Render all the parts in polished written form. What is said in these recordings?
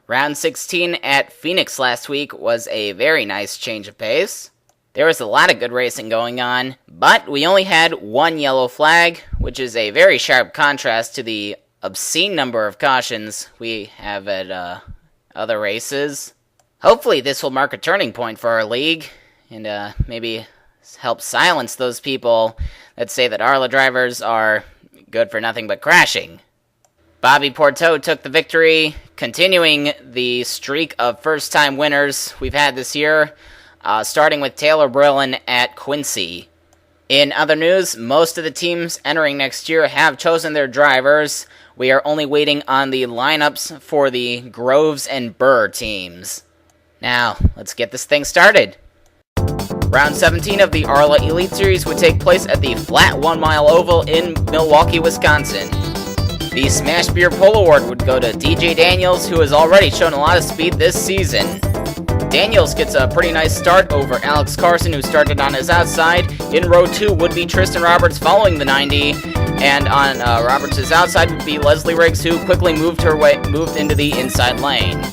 Round 16 at Phoenix last week was a very nice change of pace. There was a lot of good racing going on, but we only had one yellow flag, which is a very sharp contrast to the obscene number of cautions we have at other races. Hopefully this will mark a turning point for our league, and maybe help silence those people that say that ARLA drivers are good for nothing but crashing. Bobby Porter took the victory, continuing the streak of first-time winners we've had this year, starting with Taylor Brillin at Quincy. In other news, most of the teams entering next year have chosen their drivers. We are only waiting on the lineups for the Groves and Burr teams. Now, let's get this thing started. Round 17 of the ARLA Elite Series would take place at the flat 1 mile oval in Milwaukee, Wisconsin. The Smash Beer Pole Award would go to DJ Daniels, who has already shown a lot of speed this season. Daniels gets a pretty nice start over Alex Carson, who started on his outside. In row 2 would be Tristan Roberts following the 90, and on Roberts' outside would be Leslie Riggs, who quickly moved into the inside lane.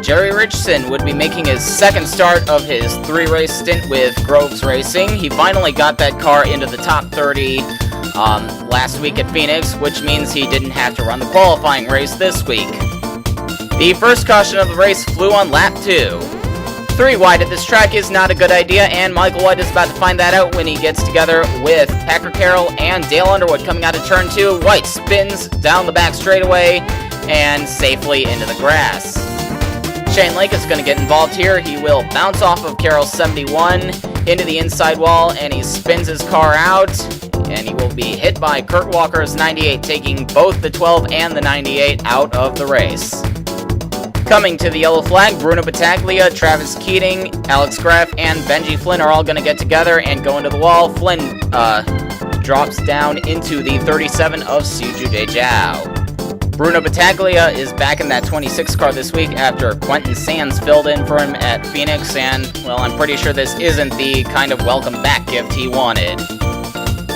Jerry Richardson would be making his second start of his 3-race stint with Groves Racing. He finally got that car into the top 30 last week at Phoenix, which means he didn't have to run the qualifying race this week. The first caution of the race flew on lap 2. 3 wide at this track is not a good idea, and Michael White is about to find that out when he gets together with Packer Carroll and Dale Underwood coming out of turn 2. White spins down the back straightaway and safely into the grass. Shane Lake is going to get involved here. He will bounce off of Carroll's 71 into the inside wall, and he spins his car out, and he will be hit by Kurt Walker's 98, taking both the 12 and the 98 out of the race. Coming to the yellow flag, Bruno Battaglia, Travis Keating, Alex Graff, and Benji Flynn are all going to get together and go into the wall. Flynn drops down into the 37 of Siju Dejao. Bruno Battaglia is back in that 26 car this week after Quentin Sands filled in for him at Phoenix, and, well, I'm pretty sure this isn't the kind of welcome back gift he wanted.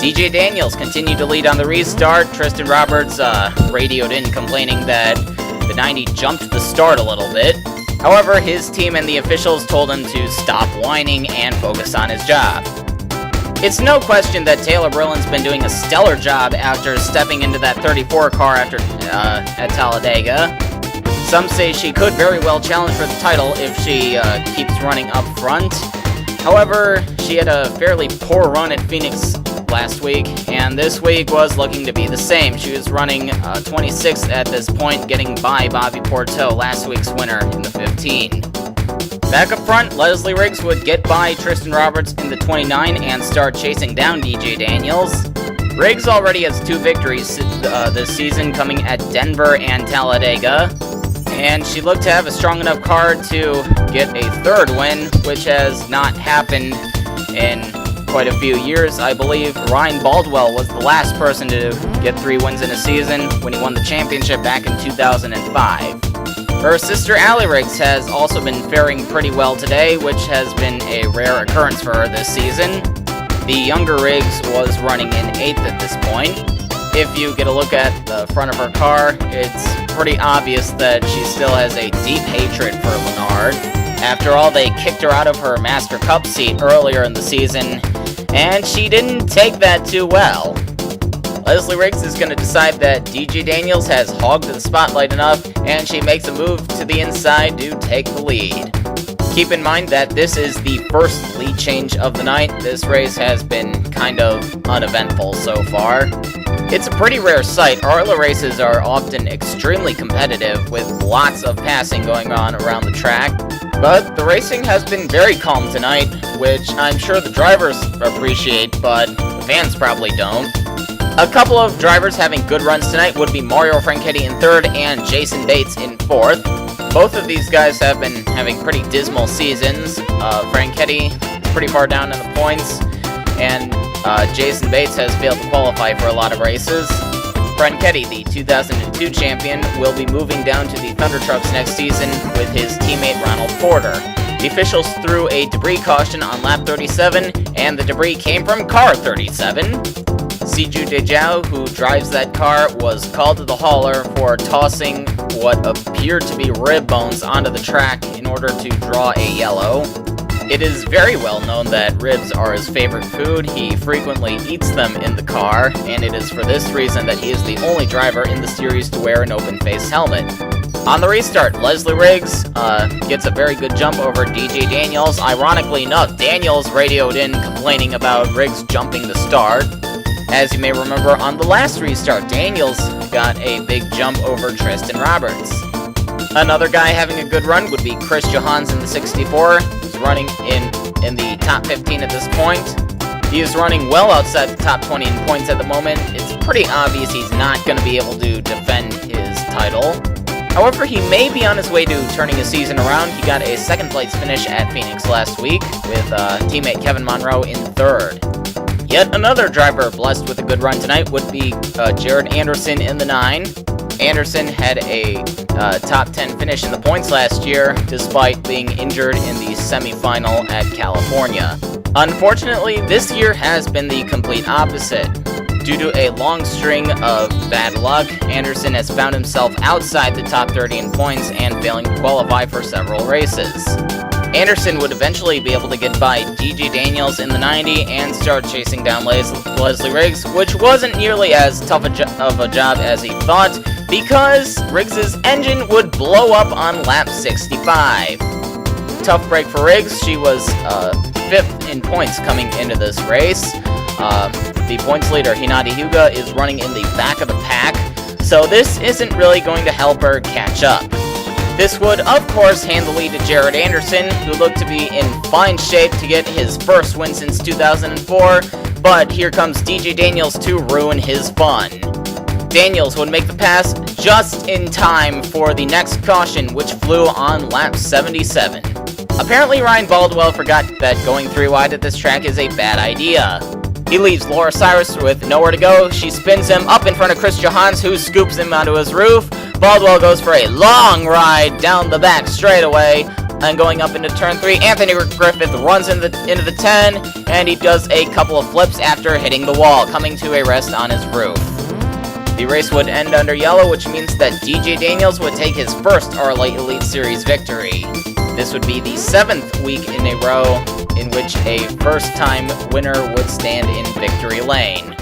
DJ Daniels continued to lead on the restart. Tristan Roberts radioed in complaining that the 90 jumped the start a little bit. However, his team and the officials told him to stop whining and focus on his job. It's no question that Taylor Brillin's been doing a stellar job after stepping into that 34 car at Talladega. Some say she could very well challenge for the title if she keeps running up front. However, she had a fairly poor run at Phoenix last week, and this week was looking to be the same. She was running 26th at this point, getting by Bobby Porter, last week's winner, in the 15. Back up front, Leslie Riggs would get by Tristan Roberts in the 29 and start chasing down DJ Daniels. Riggs already has 2 victories this season, coming at Denver and Talladega, and she looked to have a strong enough car to get a 3rd win, which has not happened in quite a few years. I believe Ryan Baldwell was the last person to get 3 wins in a season when he won the championship back in 2005. Her sister Allie Riggs has also been faring pretty well today, which has been a rare occurrence for her this season. The younger Riggs was running in 8th at this point. If you get a look at the front of her car, it's pretty obvious that she still has a deep hatred for Lennard. After all, they kicked her out of her Master Cup seat earlier in the season, and she didn't take that too well. Leslie Riggs is going to decide that DJ Daniels has hogged the spotlight enough, and she makes a move to the inside to take the lead. Keep in mind that this is the first lead change of the night. This race has been kind of uneventful so far. It's a pretty rare sight. ARLA races are often extremely competitive with lots of passing going on around the track, but the racing has been very calm tonight, which I'm sure the drivers appreciate, but the fans probably don't. A couple of drivers having good runs tonight would be Mario Franchetti in 3rd and Jason Bates in 4th. Both of these guys have been having pretty dismal seasons. Franchetti is pretty far down in the points, and Jason Bates has failed to qualify for a lot of races. Franchetti, the 2002 champion, will be moving down to the Thunder Trucks next season with his teammate Ronald Porter. The officials threw a debris caution on lap 37, and the debris came from car 37. Siju Dejao, who drives that car, was called to the hauler for tossing what appeared to be rib bones onto the track in order to draw a yellow. It is very well known that ribs are his favorite food. He frequently eats them in the car, and it is for this reason that he is the only driver in the series to wear an open-face helmet. On the restart, Leslie Riggs gets a very good jump over DJ Daniels. Ironically enough, Daniels radioed in complaining about Riggs jumping the start. As you may remember, on the last restart, Daniels got a big jump over Tristan Roberts. Another guy having a good run would be Chris Johans in the 64. He's running in the top 15 at this point. He is running well outside the top 20 in points at the moment. It's pretty obvious he's not going to be able to defend his title. However, he may be on his way to turning his season around. He got a second-place finish at Phoenix last week with teammate Kevin Monroe in third. Yet another driver blessed with a good run tonight would be Jared Anderson in the 9. Anderson had a top 10 finish in the points last year, despite being injured in the semifinal at California. Unfortunately, this year has been the complete opposite. Due to a long string of bad luck, Anderson has found himself outside the top 30 in points and failing to qualify for several races. Anderson would eventually be able to get by DJ Daniels in the 90 and start chasing down Leslie Riggs, which wasn't nearly as tough of a job as he thought, because Riggs' engine would blow up on lap 65. Tough break for Riggs. She was 5th in points coming into this race. The points leader, Hinata Hyuga, is running in the back of the pack, so this isn't really going to help her catch up. This would, of course, hand the lead to Jared Anderson, who looked to be in fine shape to get his first win since 2004, but here comes DJ Daniels to ruin his fun. Daniels would make the pass just in time for the next caution, which flew on lap 77. Apparently, Ryan Baldwell forgot that going 3 wide at this track is a bad idea. He leaves Laura Cyrus with nowhere to go. She spins him up in front of Chris Johans, who scoops him onto his roof. Baldwell goes for a long ride down the back straightaway, and going up into turn 3, Anthony Griffith runs into the 10, and he does a couple of flips after hitting the wall, coming to a rest on his roof. The race would end under yellow, which means that DJ Daniels would take his first ARLA Elite Series victory. This would be the 7th week in a row in which a first-time winner would stand in victory lane.